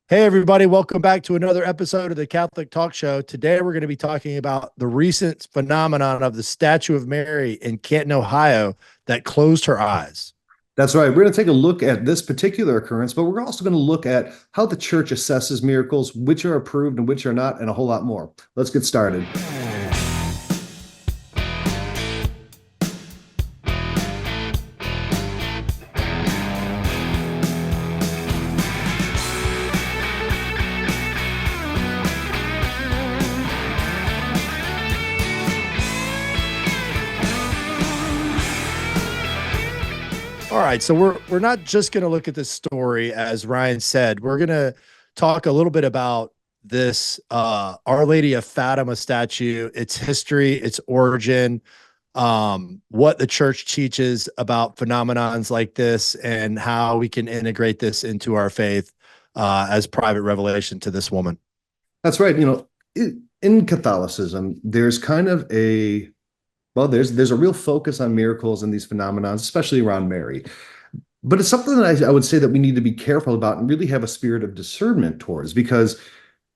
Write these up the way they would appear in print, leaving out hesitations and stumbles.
Hey, everybody, welcome back to another episode of the Catholic Talk Show. Today, we're going to be talking about the recent phenomenon of the statue of Mary in Canton, Ohio, that closed her eyes. That's right. We're going to take a look at this particular occurrence, but we're also going to look at how the church assesses miracles, which are approved and which are not, and a whole lot more. Let's get started. All right, so we're not just going to look at this story, as Ryan said. We're going to talk a little bit about this Our Lady of Fatima statue, its history, its origin, what the church teaches about phenomenons like this, and how we can integrate this into our faith as private revelation to this woman. That's right. In Catholicism, there's kind of there's a real focus on miracles and these phenomenons, especially around Mary. But it's something that I would say that we need to be careful about and really have a spirit of discernment towards, because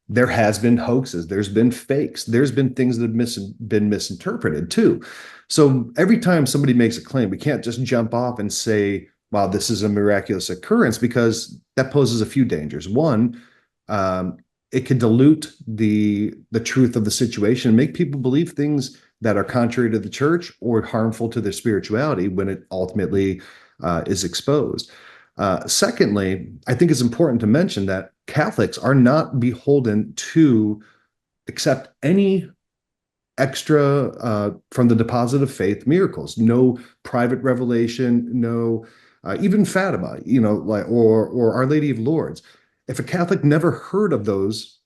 there has been hoaxes, there's been fakes, there's been things that have been misinterpreted too. So every time somebody makes a claim, we can't just jump off and say, wow, this is a miraculous occurrence, because that poses a few dangers. One, it can dilute the truth of the situation and make people believe things that are contrary to the church or harmful to their spirituality when it ultimately is exposed. Secondly, I think it's important to mention that Catholics are not beholden to accept any extra from the deposit of faith miracles. No private revelation, no even Fatima, or Our Lady of Lourdes. If a Catholic never heard of those,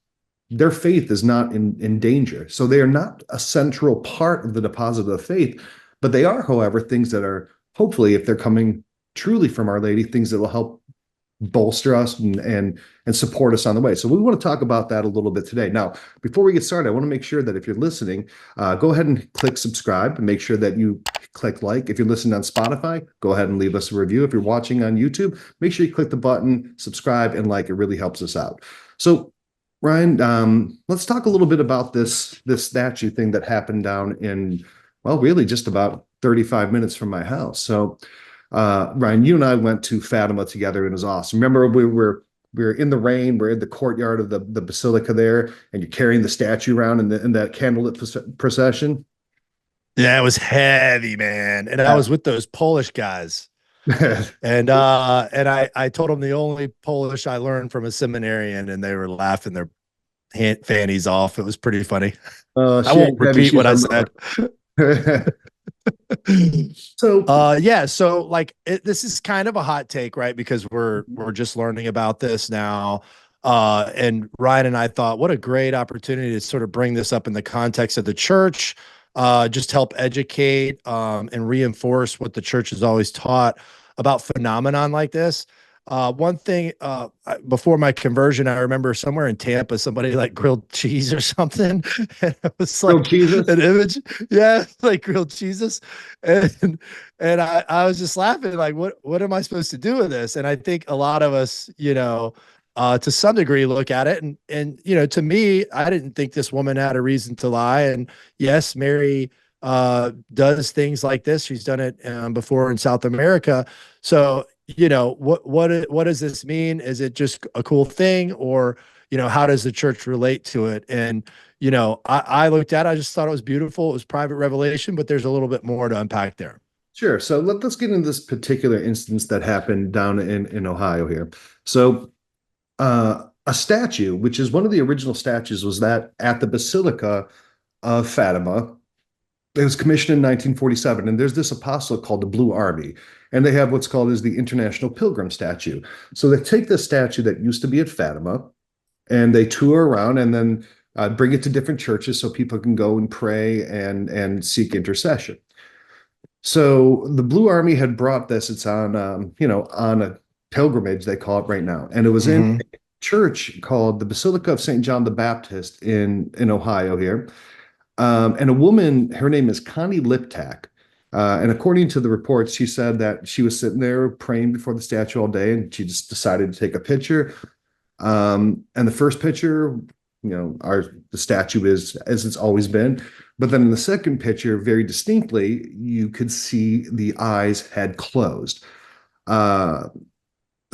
their faith is not in danger. So they are not a central part of the deposit of faith, but they are, however, things that are, hopefully, if they're coming truly from Our Lady, things that will help bolster us and support us on the way. So we want to talk about that a little bit today. Now, before we get started, I want to make sure that if you're listening, go ahead and click subscribe and make sure that you click like. If you're listening on Spotify, go ahead and leave us a review. If you're watching on YouTube, make sure you click the button, subscribe, and like. It really helps us out. So Ryan, let's talk a little bit about this statue thing that happened down in, well, really just about 35 minutes from my house. So, Ryan, you and I went to Fatima together, and it was awesome. Remember, we were in the rain, we're in the courtyard of the basilica there, and you're carrying the statue around in that candlelit procession. Yeah, it was heavy, man. And I was with those Polish guys. And I told them the only Polish I learned from a seminarian, and they were laughing their fannies off. It was pretty funny. I won't repeat what I said. So like this is kind of a hot take, right? Because we're just learning about this now. And Ryan and I thought, what a great opportunity to sort of bring this up in the context of the church, just help educate and reinforce what the church has always taught about phenomenon like this. One thing, before my conversion, I remember somewhere in Tampa, somebody like grilled cheese or something. And it was like an image. Yeah, like grilled cheeses. And I was just laughing, like, what am I supposed to do with this? And I think a lot of us, to some degree look at it. And to me, I didn't think this woman had a reason to lie. And yes, Mary does things like this. She's done it before in South America. So, what does this mean? Is it just a cool thing, or, how does the church relate to it? And, I looked at it, I just thought it was beautiful. It was private revelation, but there's a little bit more to unpack there. Sure. So let's get into this particular instance that happened down in Ohio here. So a statue, which is one of the original statues, was that at the Basilica of Fatima. It was commissioned in 1947, and there's this apostolate called the Blue Army, and they have what's called as the International Pilgrim Statue. So they take this statue that used to be at Fatima, and they tour around and then bring it to different churches so people can go and pray and seek intercession. So the Blue Army had brought this. It's on on a pilgrimage, they call it right now, and it was in a church called the Basilica of St. John the Baptist in Ohio here. And a woman, her name is Connie Liptak. And according to the reports, she said that she was sitting there praying before the statue all day, and she just decided to take a picture. And the first picture, the statue is as it's always been. But then in the second picture, very distinctly, you could see the eyes had closed. Uh,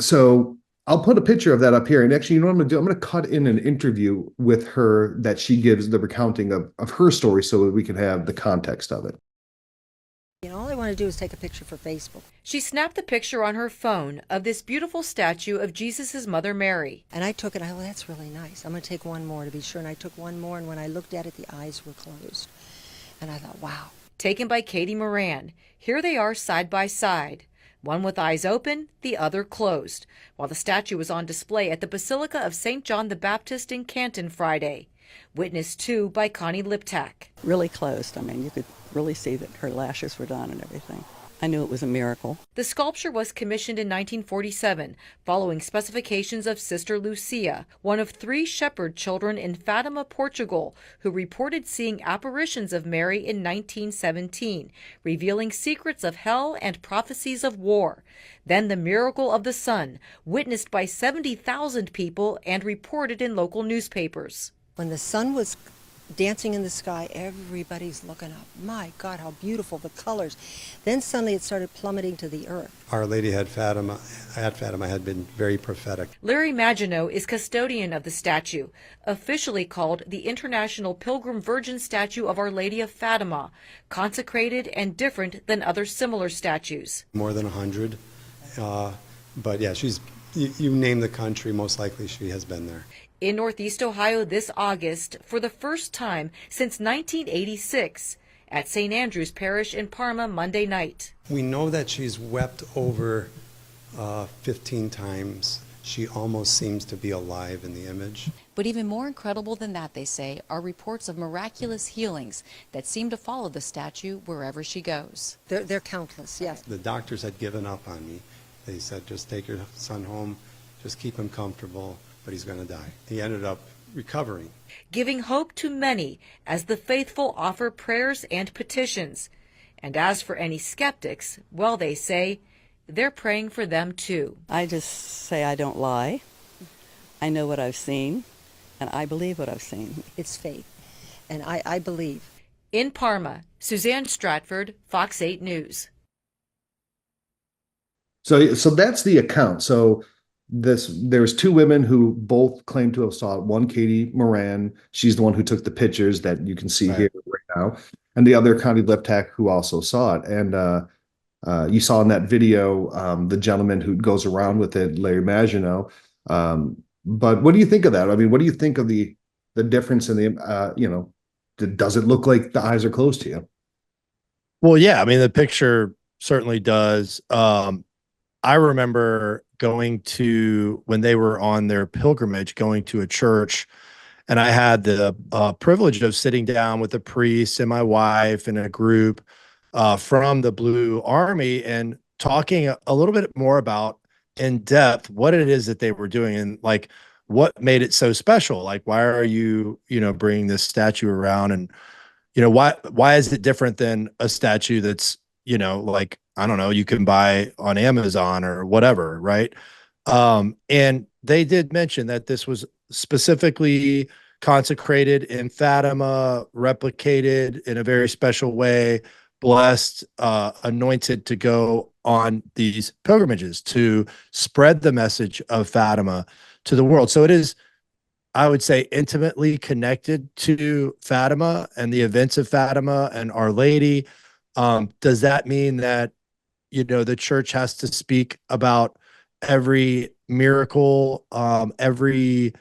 so I'll put a picture of that up here. And actually, you know what I'm going to do? I'm going to cut in an interview with her that she gives the recounting of her story so that we can have the context of it. All I want to do is take a picture for Facebook. She snapped the picture on her phone of this beautiful statue of Jesus' mother Mary. And I took it, that's really nice. I'm going to take one more to be sure. And I took one more, and when I looked at it, the eyes were closed. And I thought, wow. Taken by Katie Moran. Here they are side by side. One with eyes open, the other closed, while the statue was on display at the Basilica of St. John the Baptist in Canton Friday. Witnessed too by Connie Liptak. Really closed. I mean, you could really see that her lashes were done and everything. I knew it was a miracle. The sculpture was commissioned in 1947, following specifications of Sister Lucia, one of 3 shepherd children in Fatima, Portugal, who reported seeing apparitions of Mary in 1917, revealing secrets of hell and prophecies of war. Then the miracle of the sun, witnessed by 70,000 people and reported in local newspapers. When the sun was dancing in the sky, everybody's looking up. My God, how beautiful the colors. Then suddenly it started plummeting to the earth. Our Lady at Fatima had been very prophetic. Larry Maginot is custodian of the statue, officially called the International Pilgrim Virgin Statue of Our Lady of Fatima, consecrated and different than other similar statues. More than 100. But yeah, you name the country, most likely she has been there. In Northeast Ohio this August, for the first time since 1986, at St. Andrew's Parish in Parma Monday night. We know that she's wept over 15 times. She almost seems to be alive in the image. But even more incredible than that, they say, are reports of miraculous healings that seem to follow the statue wherever she goes. They're countless, yes. The doctors had given up on me. They said, just take your son home, just keep him comfortable, but he's going to die. He ended up recovering. Giving hope to many as the faithful offer prayers and petitions. And as for any skeptics, well, they say, they're praying for them too. I just say I don't lie. I know what I've seen, and I believe what I've seen. It's faith, and I believe. In Parma, Suzanne Stratford, Fox 8 News. So that's the account. So there's 2 women who both claim to have saw it. One, Katie Moran, she's the one who took the pictures that you can see here right now, and the other, Connie Liptak, who also saw it. And you saw in that video the gentleman who goes around with it, Larry Maginot. But what do you think of that? I mean, what do you think of the difference in the does it look like the eyes are closed to you? Well, yeah, I mean, the picture certainly does. I remember going to, when they were on their pilgrimage, going to a church, and I had the privilege of sitting down with a priest and my wife and a group from the Blue Army and talking a little bit more about in depth what it is that they were doing and like what made it so special. Like, why are you, bringing this statue around, and, why is it different than a statue that's, like, I don't know, you can buy on Amazon or whatever, right? And they did mention that this was specifically consecrated in Fatima, replicated in a very special way, blessed, anointed to go on these pilgrimages to spread the message of Fatima to the world. So it is, I would say, intimately connected to Fatima and the events of Fatima and Our Lady. Does that mean that, the church has to speak about every miracle, every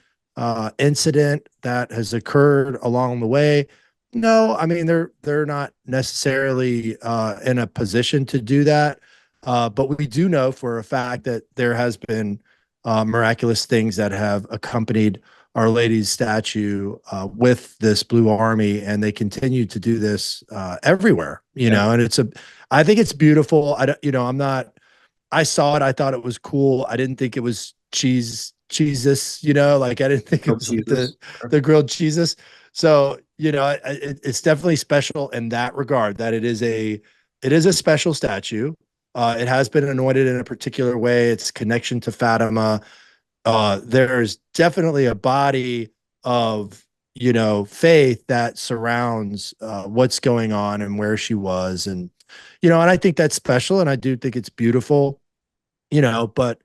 incident that has occurred along the way? No, I mean, they're not necessarily in a position to do that. But we do know for a fact that there has been miraculous things that have accompanied Our Lady's statue with this Blue Army, and they continue to do this everywhere, and I think it's beautiful. I saw it. I thought it was cool. I didn't think it was Jesus, like I didn't think it was like the grilled Jesus. So, it's definitely special in that regard, that it is a special statue. It has been anointed in a particular way. Its connection to Fatima. there's definitely a body of, faith that surrounds what's going on and where she was. And, and I think that's special. And I do think it's beautiful, but,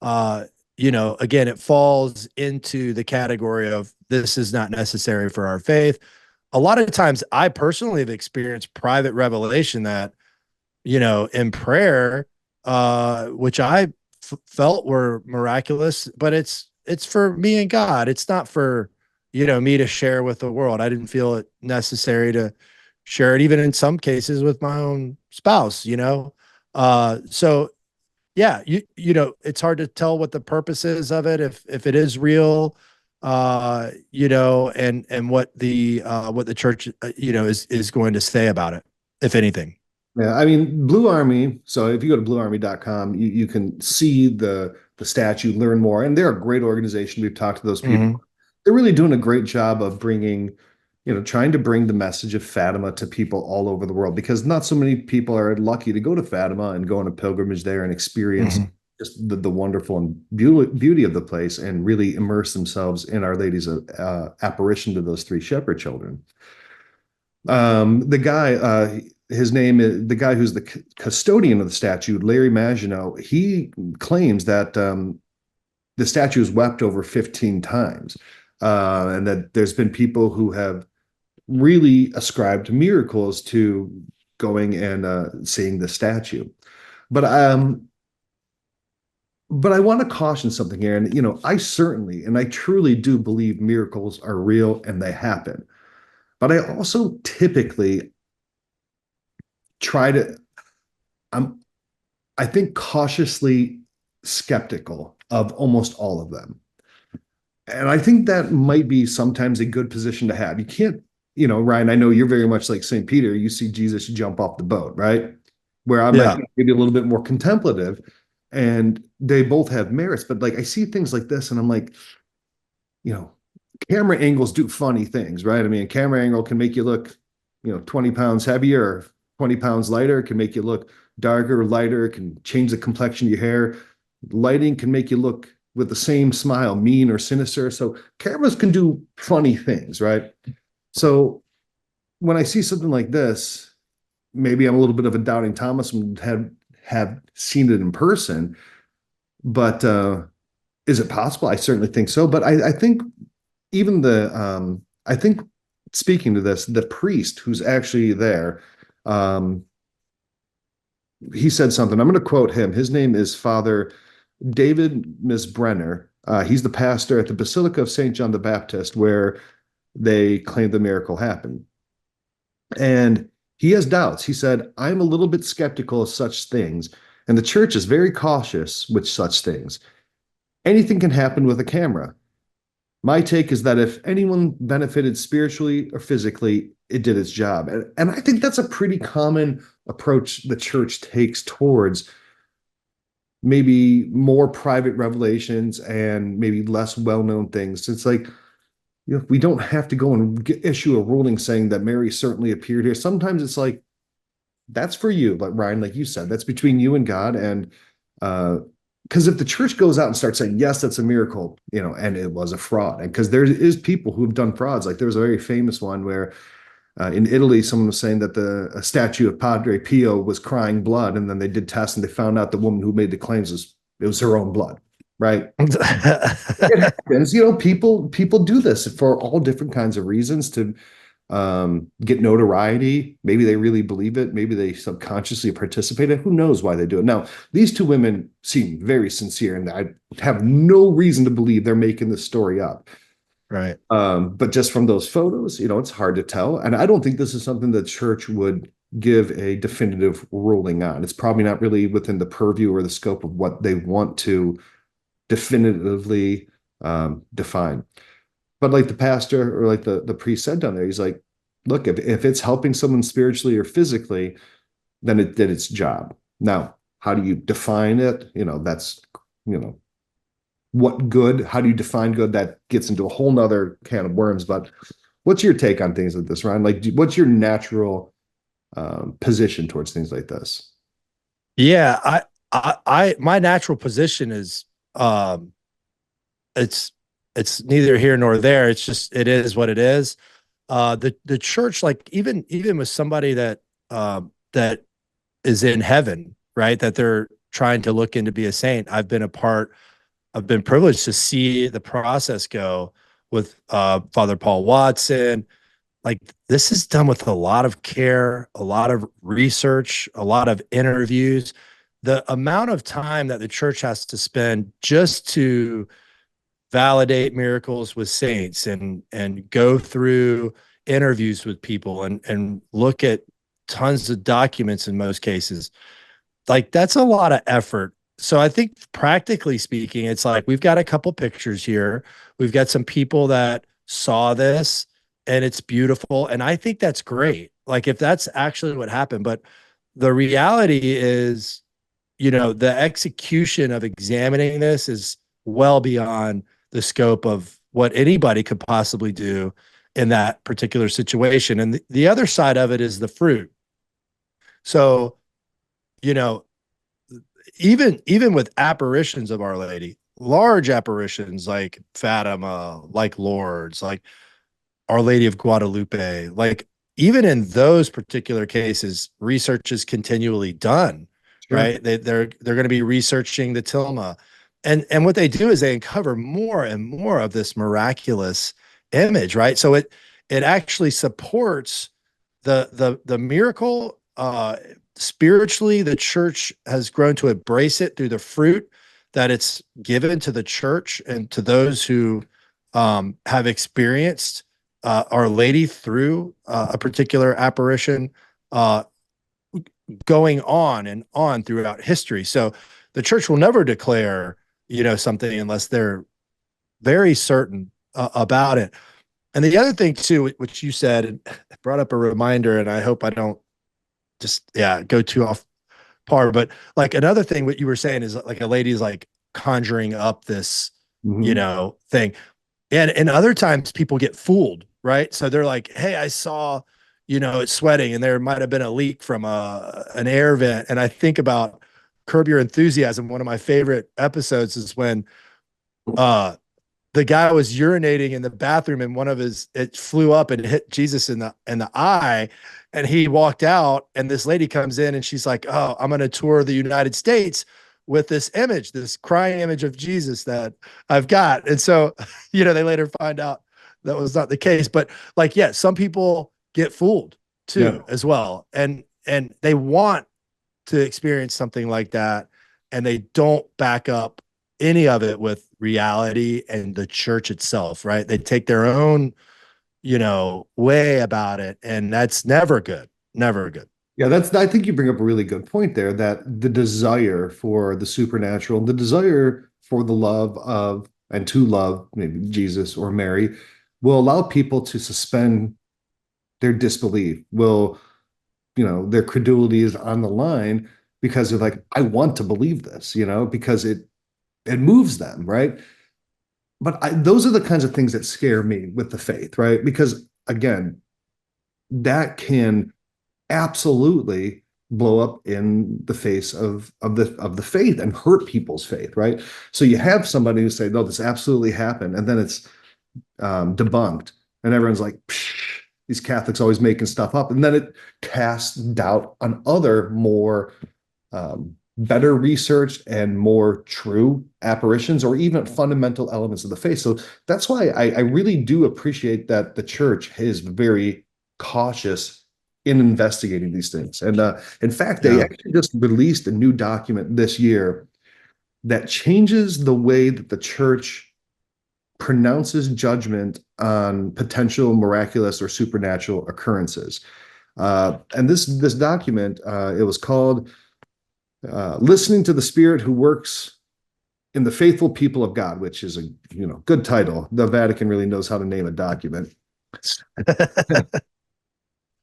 again, it falls into the category of this is not necessary for our faith. A lot of times I personally have experienced private revelation that, in prayer, which I felt were miraculous, but it's for me and God. It's not for, me to share with the world. I didn't feel it necessary to share it, even in some cases with my own spouse. So yeah, it's hard to tell what the purpose is of it, if it is real, and what the church, is going to say about it, if anything. Yeah, I mean, Blue Army. So if you go to bluearmy.com, you can see the statue, learn more, and they're a great organization. We've talked to those people. Mhm. They're really doing a great job of bringing, trying to bring the message of Fatima to people all over the world, because not so many people are lucky to go to Fatima and go on a pilgrimage there and experience Mhm. just the wonderful and beauty of the place, and really immerse themselves in Our Lady's apparition to those three shepherd children. The guy, his name is the guy who's the custodian of the statue, Larry Maginot. He claims that the statue is wept over 15 times, and that there's been people who have really ascribed miracles to going and seeing the statue. But I want to caution something here, and I certainly and I truly do believe miracles are real and they happen. But I also typically try to, I'm, I think, cautiously skeptical of almost all of them. And I think that might be sometimes a good position to have. You can't, Ryan, I know you're very much like St. Peter. You see Jesus jump off the boat, right? Where I'm Yeah. maybe a little bit more contemplative, and they both have merits. But like, I see things like this and I'm like, you know, camera angles do funny things, right? I mean, a camera angle can make you look, 20 pounds heavier, 20 pounds lighter. It can make you look darker, lighter. It can change the complexion of your hair. Lighting can make you look, with the same smile, mean or sinister. So cameras can do funny things, right? So when I see something like this, maybe I'm a little bit of a doubting Thomas and have seen it in person, but is it possible? I certainly think so. But I think even I think, speaking to this, the priest who's actually there, he said something. I'm going to quote him. His name is Father David Misbrenner. He's the pastor at the Basilica of St. John the Baptist, where they claim the miracle happened. And he has doubts. He said, I'm a little bit skeptical of such things, and the church is very cautious with such things. Anything can happen with a camera. My take is that if anyone benefited spiritually or physically, it did its job. And I think that's a pretty common approach the church takes towards maybe more private revelations and maybe less well-known things. It's like, we don't have to go and issue a ruling saying that Mary certainly appeared here. Sometimes it's like, that's for you, like Ryan, like you said, that's between you and God. And because if the church goes out and starts saying, yes, that's a miracle, and it was a fraud, and because there is people who have done frauds. Like there was a very famous one where in Italy, someone was saying that a statue of Padre Pio was crying blood, and then they did tests and they found out the woman who made the claims it was her own blood, right? It happens. People do this for all different kinds of reasons to get notoriety. Maybe they really believe it. Maybe they subconsciously participate. Who knows why they do it? Now, these two women seem very sincere, and I have no reason to believe they're making this story up. Right. But just from those photos, it's hard to tell. And I don't think this is something the church would give a definitive ruling on. It's probably not really within the purview or the scope of what they want to definitively define. But like the pastor or like the priest said down there, he's like, look, if it's helping someone spiritually or physically, then it did its job. Now, how do you define it? That's, what good, how do you define good? That gets into a whole nother can of worms. But what's your take on things like this, Ryan? Like, what's your natural position towards things like this? Yeah, my natural position is, it's neither here nor there. It's just, it is what it is. The church, like even with somebody that that is in heaven, right, that they're trying to look in to be a saint. I've been privileged to see the process go with Father Paul Watson. Like, this is done with a lot of care, a lot of research, a lot of interviews. The amount of time that the church has to spend just to validate miracles with saints and go through interviews with people and look at tons of documents in most cases, like, that's a lot of effort. So I think, practically speaking, it's like, we've got a couple pictures here, we've got some people that saw this, and it's beautiful, and I think that's great, like, if that's actually what happened. But the reality is, the execution of examining this is well beyond the scope of what anybody could possibly do in that particular situation. And the other side of it is the fruit. So, you know, even with apparitions of Our Lady, large apparitions like Fatima, like Lourdes, like Our Lady of Guadalupe, like, even in those particular cases, research is continually done, right? They're going to be researching the tilma, and what they do is they uncover more and more of this miraculous image, right? So it actually supports the miracle. Spiritually, the church has grown to embrace it through the fruit that it's given to the church and to those who have experienced Our Lady through a particular apparition, going on and on throughout history. So the church will never declare, something unless they're very certain about it. And the other thing too, which you said, and brought up a reminder, and I hope I don't just go too off par, but like, another thing what you were saying is, like, a lady's like conjuring up this thing, and other times people get fooled, right? So they're like, hey, I saw it's sweating, and there might have been a leak from an air vent. And I think about Curb Your Enthusiasm. One of my favorite episodes is when the guy was urinating in the bathroom, and it flew up and hit Jesus in the eye, and he walked out, and this lady comes in, and she's like, oh, I'm going to tour the United States with this image, this crying image of Jesus that I've got. And so, they later find out that was not the case. But like, some people get fooled too, as well. And they want to experience something like that, and they don't back up any of it with reality and the church itself, right? They take their own, way about it, and that's never good. Never good. Yeah, I think you bring up a really good point there, that the desire for the supernatural, the desire for the love of, and to love maybe Jesus or Mary, will allow people to suspend their disbelief, their credulity is on the line, because they're like, I want to believe this, because it moves them, right? But those are the kinds of things that scare me with the faith, right? Because again, that can absolutely blow up in the face of the faith and hurt people's faith, right? So you have somebody who say, no, this absolutely happened, and then it's debunked, and everyone's like, psh, these Catholics always making stuff up, and then it casts doubt on other more better researched and more true apparitions, or even fundamental elements of the faith. So that's why I really do appreciate that the church is very cautious in investigating these things. And in fact, they actually just released a new document this year that changes the way that the church pronounces judgment on potential miraculous or supernatural occurrences. And this document, it was called Listening to the Spirit Who Works in the Faithful People of God, which is a good title. The Vatican really knows how to name a document.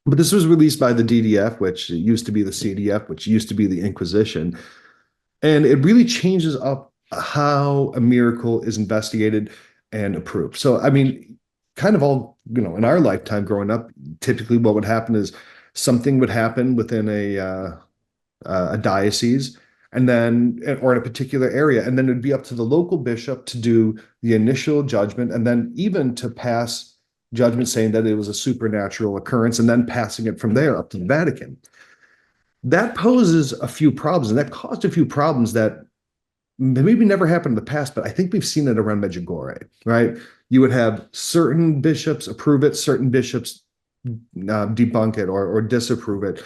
But this was released by the DDF, which used to be the CDF, which used to be the Inquisition. And it really changes up how a miracle is investigated and approved. So, I mean, kind of all, in our lifetime growing up, typically what would happen is something would happen within a diocese. and then, or in a particular area, and then it'd be up to the local bishop to do the initial judgment, and then even to pass judgment saying that it was a supernatural occurrence, and then passing it from there up to the Vatican. That poses a few problems, and that caused a few problems that maybe never happened in the past, but I think we've seen it around Medjugorje, right? You would have certain bishops approve it, certain bishops debunk it or disapprove it.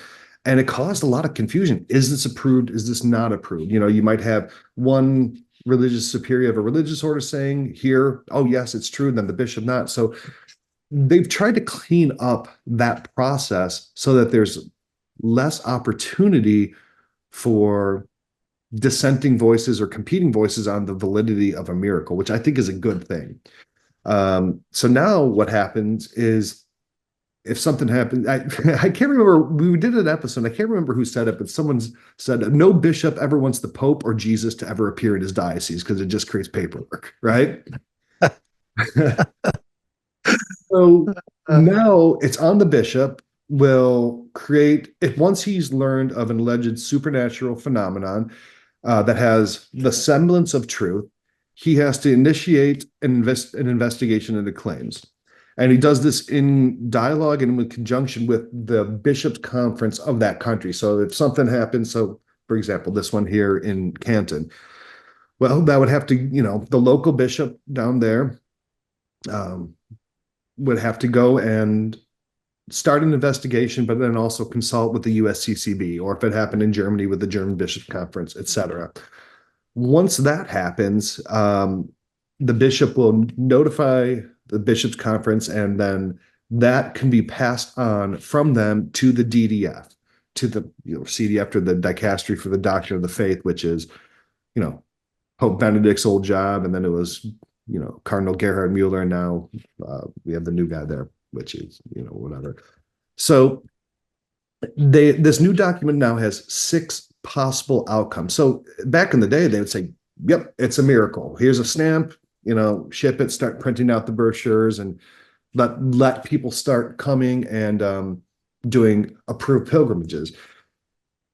And it caused a lot of confusion. Is this approved? Is this not approved? You might have one religious superior of a religious order saying here, oh, yes, it's true, and then the bishop not. So they've tried to clean up that process so that there's less opportunity for dissenting voices or competing voices on the validity of a miracle, which I think is a good thing. So now what happens is, if something happens, I can't remember, we did an episode, I can't remember who said it, but someone said no bishop ever wants the Pope or Jesus to ever appear in his diocese because it just creates paperwork, right? So now it's on the bishop, will create, if once he's learned of an alleged supernatural phenomenon that has the semblance of truth, he has to initiate an investigation into claims. And he does this in dialogue and in conjunction with the bishop's conference of that country. So if something happens, so for example, this one here in Canton, well, that would have to, the local bishop down there would have to go and start an investigation, but then also consult with the USCCB, or if it happened in Germany with the German Bishop Conference, etc. Once that happens, the bishop will notify the bishop's conference, and then that can be passed on from them to the DDF, to the CDF, or the Dicastery for the Doctrine of the Faith, which is, Pope Benedict's old job, and then it was, Cardinal Gerhard Mueller, and now we have the new guy there, which is, whatever. So this new document now has 6 possible outcomes. So back in the day, they would say, yep, it's a miracle. Here's a stamp, ship it, start printing out the brochures, and let people start coming and doing approved pilgrimages.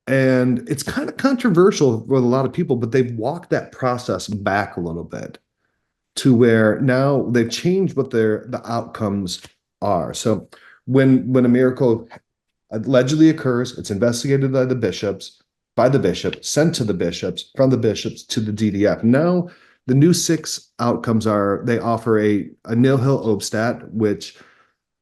And it's kind of controversial with a lot of people, but they've walked that process back a little bit to where now they've changed what the outcomes are. So when a miracle allegedly occurs, it's investigated by the bishop, sent to the bishops, from the bishops to the DDF. Now, the new 6 outcomes are, they offer a nihil obstat, which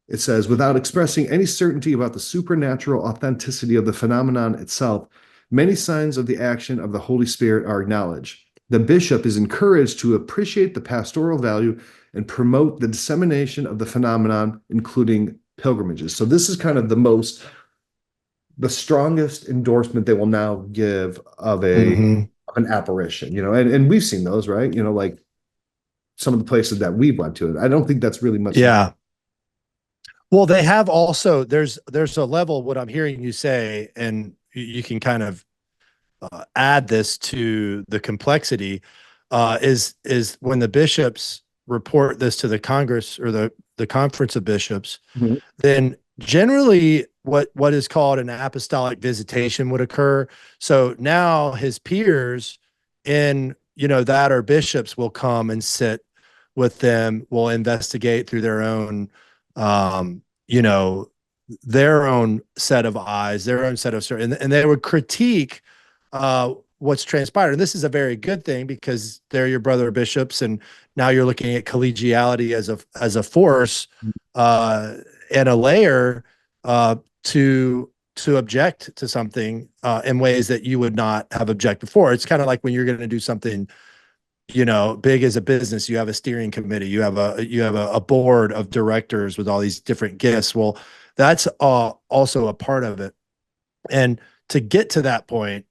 it says, without expressing any certainty about the supernatural authenticity of the phenomenon itself, many signs of the action of the Holy Spirit are acknowledged. The bishop is encouraged to appreciate the pastoral value and promote the dissemination of the phenomenon, including pilgrimages. So this is kind of the strongest endorsement they will now give of an apparition, and we've seen those, right? Like some of the places that we've went to. I don't think that's really much. Yeah. Well, they have also, there's a level, what I'm hearing you say, and you can kind of add this to the complexity, is when the bishops report this to the Congress or the Conference of Bishops, then generally what is called an apostolic visitation would occur. So now his peers in, that are bishops will come and sit with them, will investigate through their own, their own set of eyes, their own set of, and they would critique what's transpired. And this is a very good thing because they're your brother bishops, and now you're looking at collegiality as a force and a layer to object to something in ways that you would not have objected before. It's kind of like when you're going to do something, big as a business, you have a steering committee, you have a board of directors with all these different gifts. Well, that's also a part of it. And to get to that point,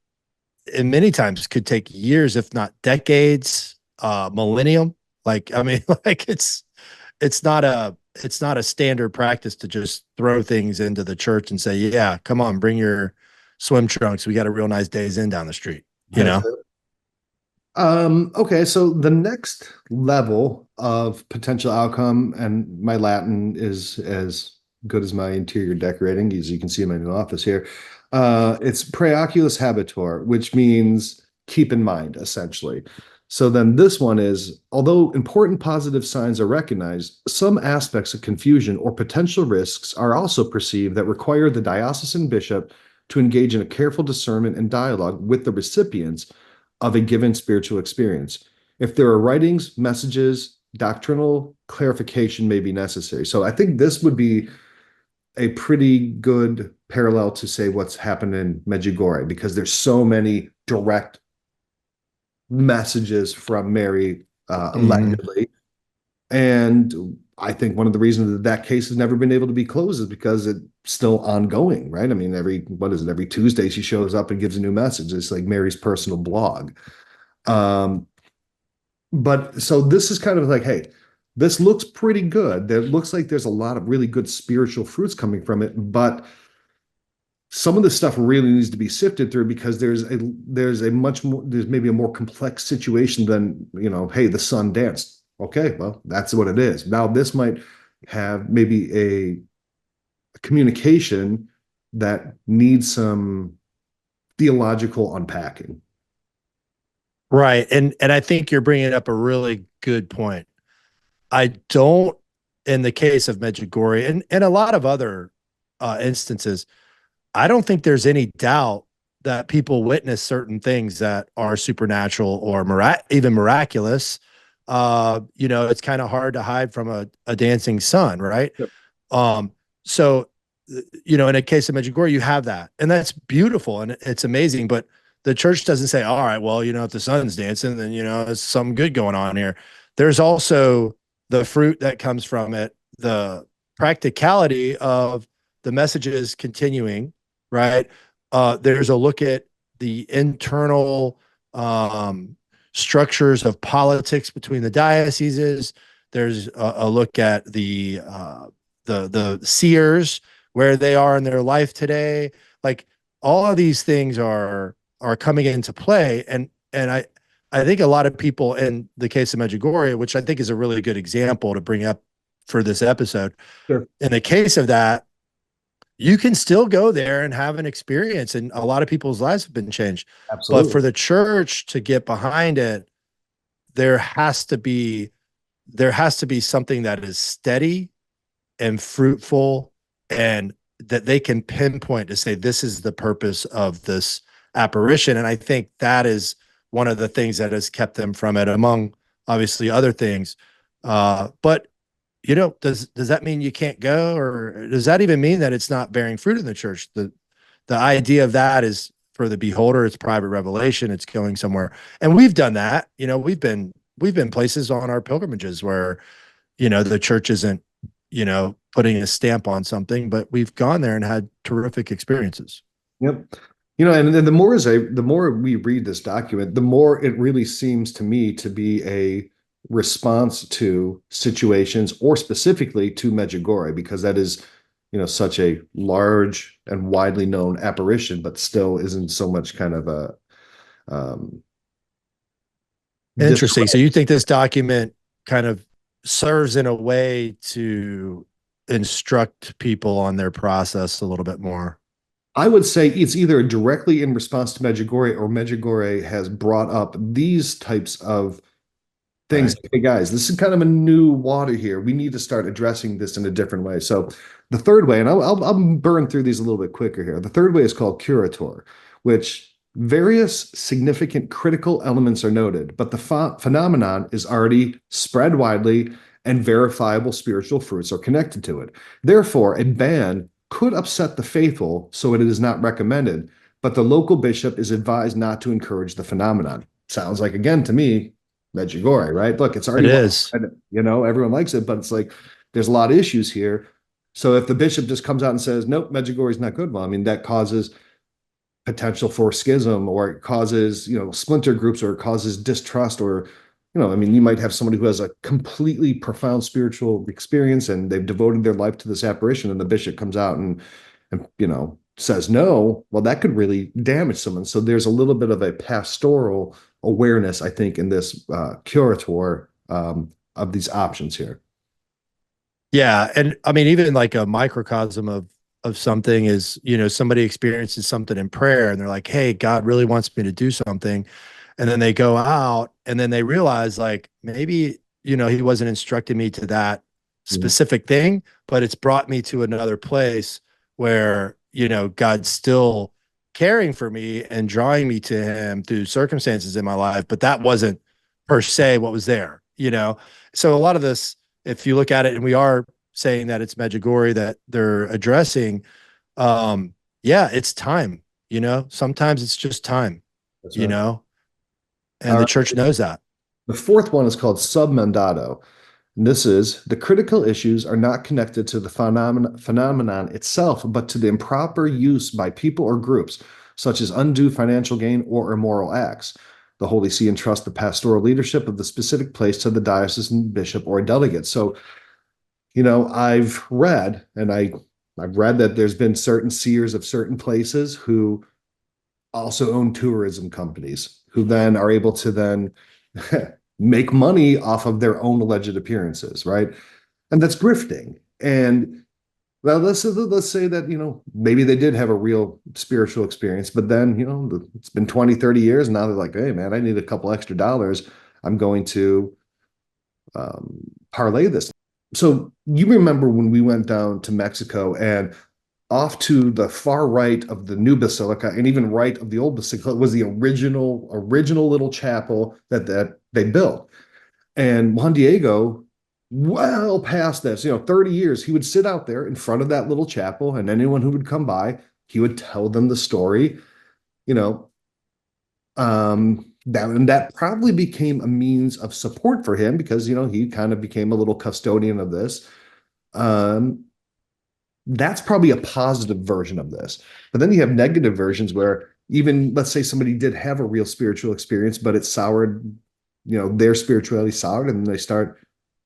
and many times could take years, if not decades, millennium. It's not a standard practice to just throw things into the church and say, yeah, come on, bring your swim trunks. We got a real nice Days Inn down the street, Okay, so the next level of potential outcome, and my Latin is as good as my interior decorating, as you can see in my new office here. It's praeoculus habitor, which means keep in mind, essentially. So then this one is, although important positive signs are recognized, some aspects of confusion or potential risks are also perceived that require the diocesan bishop to engage in a careful discernment and dialogue with the recipients of a given spiritual experience. If there are writings, messages, doctrinal clarification may be necessary. So I think this would be a pretty good parallel to say what's happened in Medjugorje, because there's so many direct messages from Mary allegedly. And I think one of the reasons that that case has never been able to be closed is because it's still ongoing, right? I mean, every Tuesday she shows up and gives a new message. It's like Mary's personal blog. But so this is kind of like, hey, this looks pretty good. It looks like there's a lot of really good spiritual fruits coming from it, but some of the stuff really needs to be sifted through, because there's maybe a more complex situation than, hey, the son danced. Okay, well, that's what it is. Now this might have maybe a communication that needs some theological unpacking. Right. And I think you're bringing up a really good point. I don't, in the case of Medjugorje and a lot of other instances, I don't think there's any doubt that people witness certain things that are supernatural or even miraculous. It's kind of hard to hide from a dancing sun, right? Yep. So, in a case of Medjugorje, you have that, and that's beautiful and it's amazing, but the church doesn't say, all right, well, if the sun's dancing, then, there's something good going on here. There's also the fruit that comes from it, the practicality of the messages continuing, right? There's a look at the internal structures of politics between the dioceses. There's a look at the seers, where they are in their life today. Like, all of these things are coming into play. And I think a lot of people, in the case of Medjugorje, which I think is a really good example to bring up for this episode. Sure. In the case of that, you can still go there and have an experience, and a lot of people's lives have been changed. Absolutely. But for the church to get behind it, there has to be something that is steady and fruitful, and that they can pinpoint to say, this is the purpose of this apparition. And I think that is one of the things that has kept them from it, among obviously other things. But does that mean you can't go, or does that even mean that it's not bearing fruit in the church? The idea of that is, for the beholder, it's private revelation, it's going somewhere. And we've done that. We've been places on our pilgrimages where, the church isn't, putting a stamp on something, but we've gone there and had terrific experiences. Yep. And then the more we read this document, the more it really seems to me to be a response to situations, or specifically to Medjugorje, because that is, such a large and widely known apparition, but still isn't so much kind of a interesting. So you think this document kind of serves in a way to instruct people on their process a little bit more? I would say it's either directly in response to Medjugorje, or Medjugorje has brought up these types of things. Right. Hey guys, this is kind of a new water here. We need to start addressing this in a different way. So the third way, and I'll burn through these a little bit quicker here. The third way is called curator, which various significant critical elements are noted, but the phenomenon is already spread widely, and verifiable spiritual fruits are connected to it. Therefore, a ban could upset the faithful, so it is not recommended, but the local bishop is advised not to encourage the phenomenon. Sounds like, again, to me, Medjugorje, right? Look, it's already, everyone likes it, but it's like, there's a lot of issues here. So if the bishop just comes out and says, nope, Medjugorje is not good, well, I mean, that causes potential for schism, or it causes, splinter groups, or it causes distrust, or, you might have somebody who has a completely profound spiritual experience and they've devoted their life to this apparition, and the bishop comes out and says no, well, that could really damage someone. So there's a little bit of a pastoral awareness, I think, in this curator of these options here. Yeah. And I mean, even like a microcosm of something is, somebody experiences something in prayer and they're like, hey, God really wants me to do something. And then they go out and then they realize like maybe, he wasn't instructing me to that specific thing, but it's brought me to another place where, God's still caring for me and drawing me to him through circumstances in my life. But that wasn't per se what was there, So a lot of this, if you look at it, and we are saying that it's Medjugorje that they're addressing, yeah, it's time, sometimes it's just time, That's right. And the church knows that. The fourth one is called submandato. And this is the critical issues are not connected to the phenomenon itself, but to the improper use by people or groups, such as undue financial gain or immoral acts. The Holy See entrusts the pastoral leadership of the specific place to the diocesan bishop or delegate. So, I've read, and I've read that there's been certain seers of certain places who also own tourism companies, who then are able to then make money off of their own alleged appearances, right? And that's grifting. And well, let's say that, maybe they did have a real spiritual experience, but then, it's been 20, 30 years. And now they're like, hey, man, I need a couple extra dollars. I'm going to parlay this. So you remember when we went down to Mexico and off to the far right of the new basilica and even right of the old basilica was the original little chapel that they built. And Juan Diego, well past this, 30 years, he would sit out there in front of that little chapel, and anyone who would come by, he would tell them the story, that probably became a means of support for him because, he kind of became a little custodian of this. That's probably a positive version of this. But then you have negative versions where even, let's say somebody did have a real spiritual experience, but it soured, their spirituality soured, and they start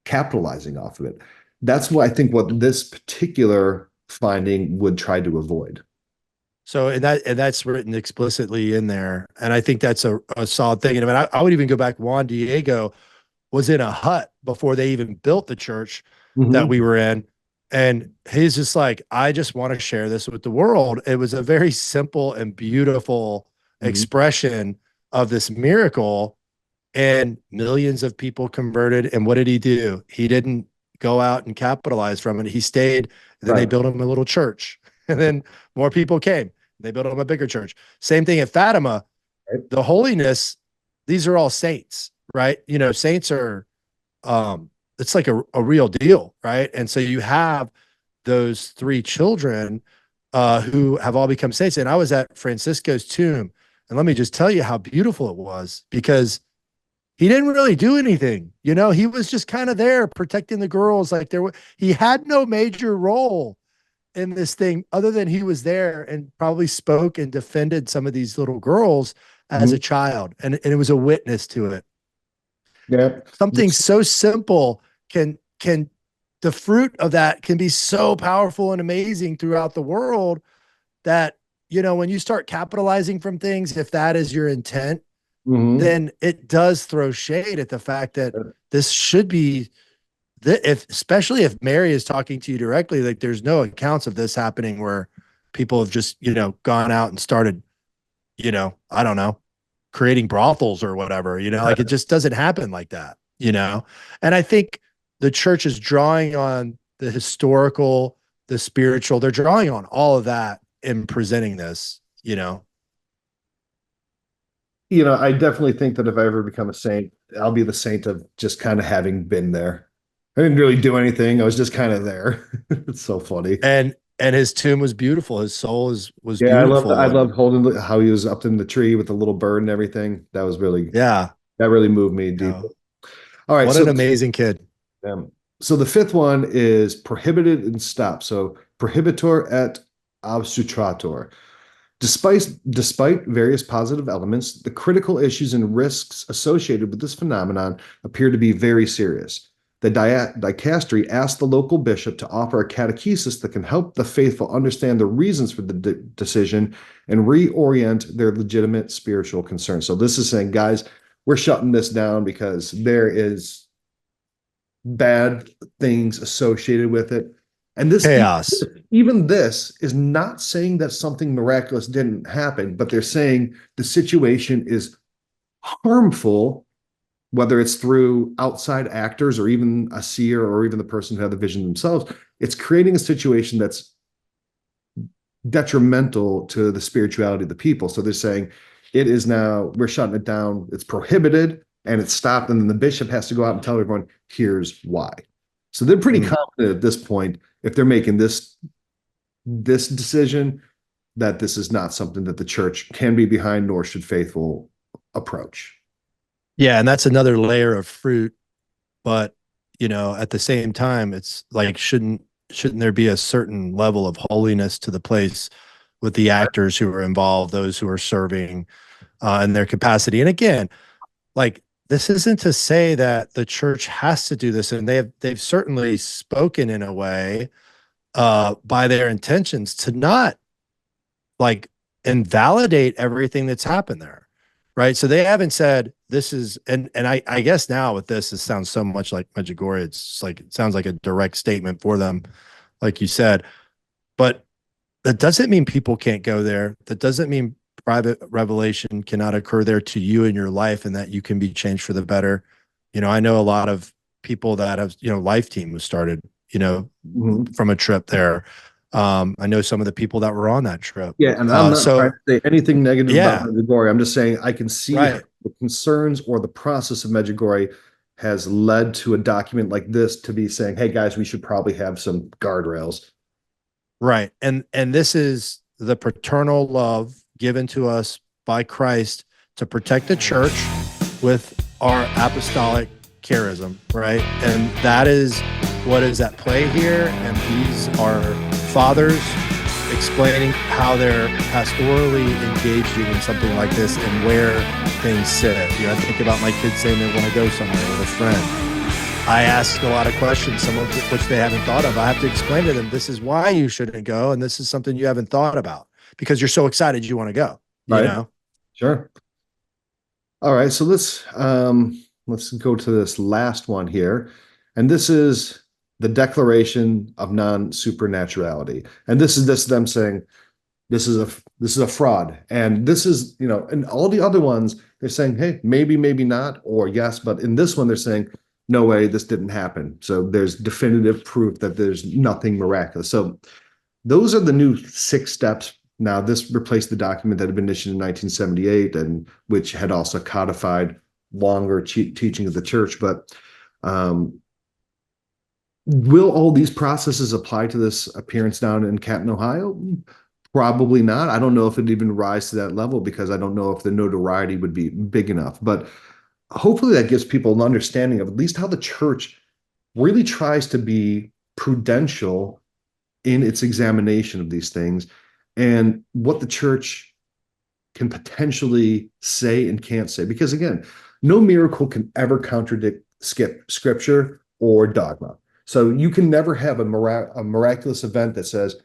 capitalizing off of it. That's what I think what this particular finding would try to avoid. So, and that's written explicitly in there. And I think that's a solid thing. And I would even go back. Juan Diego was in a hut before they even built the church that we were in. And he's just like, I just want to share this with the world. It was a very simple and beautiful expression of this miracle, and millions of people converted. And what did he do? He didn't go out and capitalize from it. He stayed. And then they built him a little church, and then more people came. They built him a bigger church. Same thing at Fatima. The holiness, these are all saints, right? Saints are, it's like a real deal, right? And so you have those three children who have all become saints. And I was at Francisco's tomb, and let me just tell you how beautiful it was, because he didn't really do anything. He was just kind of there protecting the girls. Like he had no major role in this thing other than he was there and probably spoke and defended some of these little girls as a child. And it was a witness to it. Yeah. Something so simple can the fruit of that can be so powerful and amazing throughout the world that, when you start capitalizing from things, if that is your intent, then it does throw shade at the fact that this should be, especially if Mary is talking to you directly, like there's no accounts of this happening where people have just, gone out and started, I don't know, creating brothels or whatever, like it just doesn't happen like that, And I think the church is drawing on the historical, the spiritual, they're drawing on all of that in presenting this, I definitely think that if I ever become a saint, I'll be the saint of just kind of having been there. I didn't really do anything. I was just kind of there. It's so funny. And his tomb was beautiful. His soul was yeah, beautiful. I loved holding how he was up in the tree with the little bird and everything. That was really, that really moved me deeply. All right. What an amazing kid. So the fifth one is prohibited and stopped. So prohibitor et obstructor. Despite various positive elements, the critical issues and risks associated with this phenomenon appear to be very serious. The dicastery asked the local bishop to offer a catechesis that can help the faithful understand the reasons for the decision and reorient their legitimate spiritual concerns. So this is saying, guys, we're shutting this down because there is bad things associated with it. And this chaos. Even this is not saying that something miraculous didn't happen, but they're saying the situation is harmful, whether it's through outside actors or even a seer or even the person who had the vision themselves. It's creating a situation that's detrimental to the spirituality of the people. So they're saying it is now, we're shutting it down, it's prohibited, and it's stopped, and then the bishop has to go out and tell everyone, here's why. So they're pretty confident at this point, if they're making this decision, that this is not something that the church can be behind, nor should faithful approach. Yeah, and that's another layer of fruit. But, at the same time, it's like, shouldn't there be a certain level of holiness to the place with the actors who are involved, those who are serving in their capacity? And again, like, this isn't to say that the church has to do this, and they've certainly spoken in a way by their intentions to not like invalidate everything that's happened there, right? So they haven't said this is, and I guess now with this, it sounds so much like Medjugorje. It's like, it sounds like a direct statement for them, like you said, but that doesn't mean people can't go there. That doesn't mean private revelation cannot occur there to you in your life, and that you can be changed for the better. I know a lot of people that have, Life Team was started, from a trip there. I know some of the people that were on that trip. Yeah, and I'm not trying to say anything negative Yeah. about Medjugorje. I'm just saying I can see Right. the concerns or the process of Medjugorje has led to a document like this to be saying, hey guys, we should probably have some guardrails. Right. And this is the paternal love given to us by Christ to protect the church with our apostolic charism, right? And that is what is at play here. And these are fathers explaining how they're pastorally engaging in something like this and where things sit. I think about my kids saying they want to go somewhere with a friend. I ask a lot of questions, some of which they haven't thought of. I have to explain to them, this is why you shouldn't go, and this is something you haven't thought about, because you're so excited you want to go. Right. Sure. All right, so let's go to this last one here, and this is the declaration of non-supernaturality, and this is them saying this is a fraud, and this is, and all the other ones they're saying, hey, maybe not, or yes, but in this one they're saying, no way, this didn't happen. So there's definitive proof that there's nothing miraculous. So those are the new 6 steps. Now, this replaced the document that had been issued in 1978, and which had also codified longer teaching of the church. But will all these processes apply to this appearance down in Canton, Ohio? Probably not. I don't know if it'd even rise to that level, because I don't know if the notoriety would be big enough. But hopefully that gives people an understanding of at least how the church really tries to be prudential in its examination of these things, and what the church can potentially say and can't say. Because again, no miracle can ever contradict scripture or dogma. So you can never have a miraculous event that says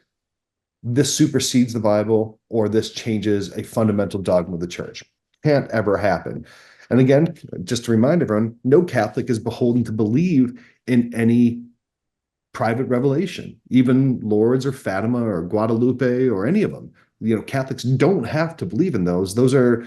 this supersedes the Bible or this changes a fundamental dogma of the church. Can't ever happen. And again, just to remind everyone, no Catholic is beholden to believe in any private revelation, even Lourdes or Fatima or Guadalupe or any of them. Catholics don't have to believe in those. Those are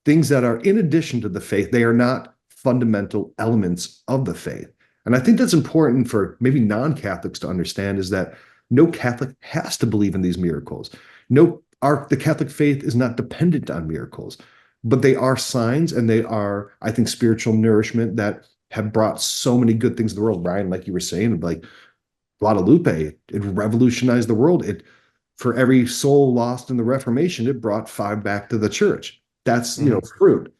things that are in addition to the faith. They are not fundamental elements of the faith. And I think that's important for maybe non-Catholics to understand, is that no Catholic has to believe in these miracles. The Catholic faith is not dependent on miracles, but they are signs, and they are, I think, spiritual nourishment that have brought so many good things to the world. Brian, like you were saying, like Guadalupe, it revolutionized the world. For every soul lost in the Reformation, it brought 5 back to the church. That's, fruit.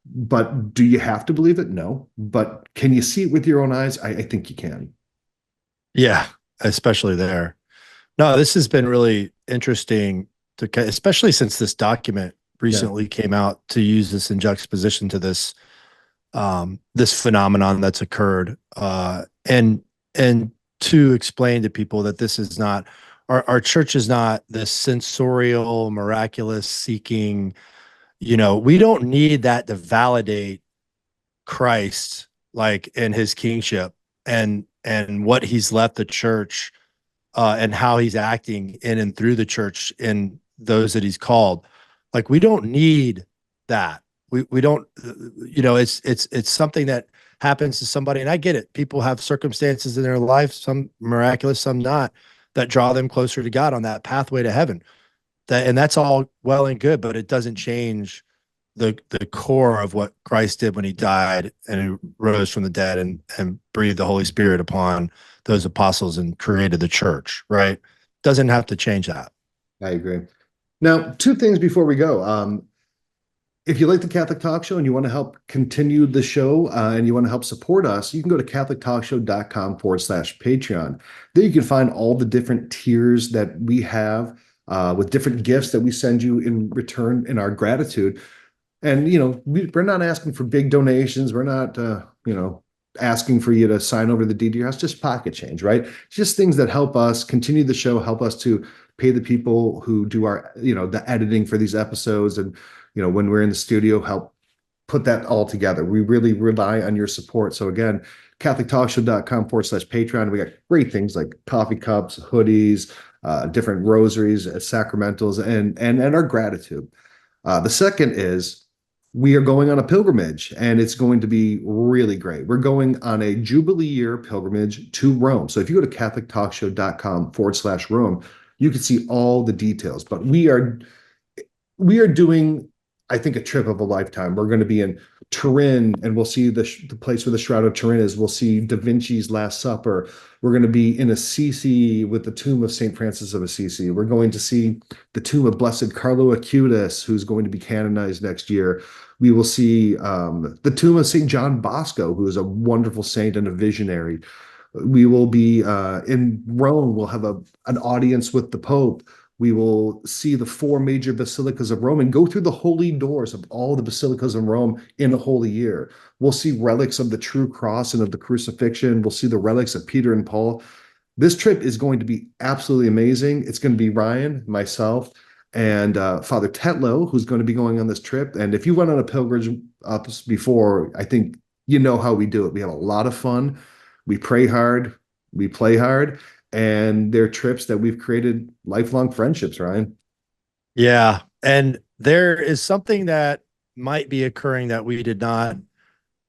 But do you have to believe it? No. But can you see it with your own eyes? I think you can. Yeah, especially there. No, this has been really interesting, especially since this document recently came out, to use this in juxtaposition to this this phenomenon that's occurred, and to explain to people that this is not, our church is not this sensorial, miraculous seeking. We don't need that to validate Christ, like, in his kingship and what he's left the church, and how he's acting in and through the church in those that he's called. Like, we don't need that. we don't, it's something that happens to somebody. And I get it. People have circumstances in their life, some miraculous, some not, that draw them closer to God on that pathway to heaven. And that's all well and good, but it doesn't change the core of what Christ did when he died and he rose from the dead and breathed the Holy Spirit upon those apostles and created the church, right? Doesn't have to change that. I agree. Now, two things before we go. If you like the Catholic Talk Show and you want to help continue the show and you want to help support us, you can go to catholictalkshow.com/Patreon. There you can find all the different tiers that we have with different gifts that we send you in return in our gratitude. And, we're not asking for big donations. We're not, asking for you to sign over the deed to your house, just pocket change, right? Just things that help us continue the show, help us to pay the people who do our, the editing for these episodes. And, when we're in the studio, help put that all together. We really rely on your support. So again, catholictalkshow.com/Patreon. We got great things like coffee cups, hoodies, different rosaries, sacramentals, and our gratitude. The second is we are going on a pilgrimage, and it's going to be really great. We're going on a Jubilee year pilgrimage to Rome. So if you go to catholictalkshow.com/Rome, you can see all the details. But we are doing, I think, a trip of a lifetime. We're going to be in Turin, and we'll see the place where the Shroud of Turin is. We'll see Da Vinci's Last Supper. We're going to be in Assisi with the tomb of St. Francis of Assisi. We're going to see the tomb of Blessed Carlo Acutis, who's going to be canonized next year. We will see the tomb of St. John Bosco, who is a wonderful saint and a visionary. We will be in Rome. We'll have an audience with the Pope. We will see the 4 major basilicas of Rome and go through the holy doors of all the basilicas in Rome in a holy year. We'll see relics of the true cross and of the crucifixion. We'll see the relics of Peter and Paul. This trip is going to be absolutely amazing. It's going to be Ryan, myself, and Father Tetlow, who's going to be going on this trip. And if you went on a pilgrimage before, I think you know how we do it. We have a lot of fun. We pray hard. We play hard. And they're trips that we've created lifelong friendships, Ryan. Yeah. And there is something that might be occurring that we did not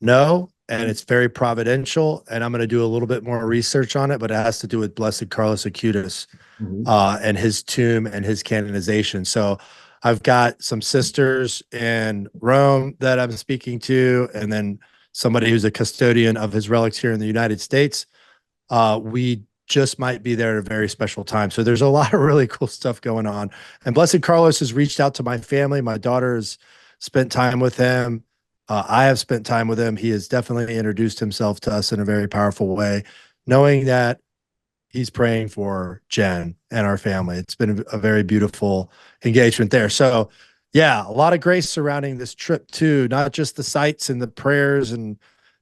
know, and it's very providential. And I'm going to do a little bit more research on it, but it has to do with Blessed Carlos Acutis and his tomb and his canonization. So I've got some sisters in Rome that I'm speaking to, and then somebody who's a custodian of his relics here in the United States. We just might be there at a very special time. So there's a lot of really cool stuff going on. And Blessed Carlos has reached out to my family. My daughter has spent time with him. I have spent time with him. He has definitely introduced himself to us in a very powerful way, knowing that he's praying for Jen and our family. It's been a very beautiful engagement there. So yeah, a lot of grace surrounding this trip too, not just the sights and the prayers and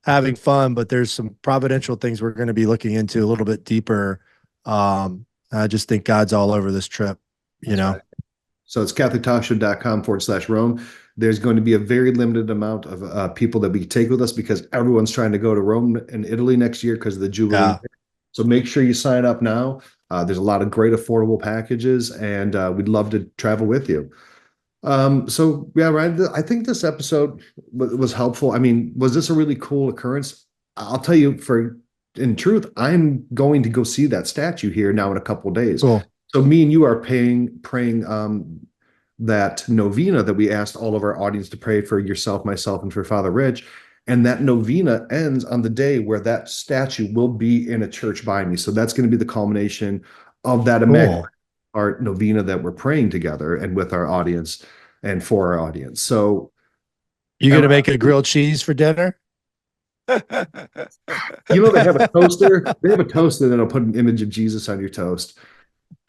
having fun, but there's some providential things we're going to be looking into a little bit deeper. I just think God's all over this trip, Right. So it's catholictalkshow.com/Rome. There's going to be a very limited amount of people that we can take with us because everyone's trying to go to Rome and Italy next year because of the Jubilee. Yeah. So make sure you sign up now. There's a lot of great affordable packages, and we'd love to travel with you. So yeah, Ryan, I think this episode was helpful. I mean, was this a really cool occurrence? I'll tell you, in truth, I'm going to go see that statue here now in a couple of days. Cool. So me and you are praying that novena that we asked all of our audience to pray for yourself, myself, and for Father Rich. And that novena ends on the day where that statue will be in a church by me. So that's going to be the culmination of that Immaculate Heart novena that we're praying together and with our audience and for our audience. So you going to make a grilled cheese for dinner? They have a toaster. They have a toaster that'll put an image of Jesus on your toast.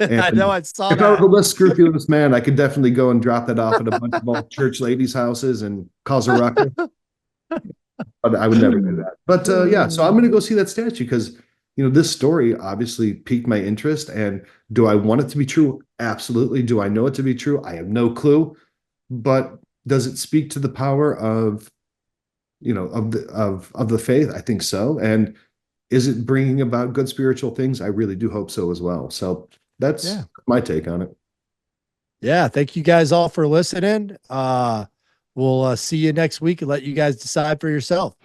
And I know, I saw that. If I was a less scrupulous man, I could definitely go and drop that off at a bunch of old church ladies' houses and cause a ruckus. But I would never do that. But yeah, so I'm going to go see that statue because, this story obviously piqued my interest. And do I want it to be true? Absolutely. Do I know it to be true? I have no clue. But does it speak to the power of, of the faith? I think so. And is it bringing about good spiritual things? I really do hope so as well. So that's my take on it. Yeah. Thank you guys all for listening. we'll see you next week and let you guys decide for yourself.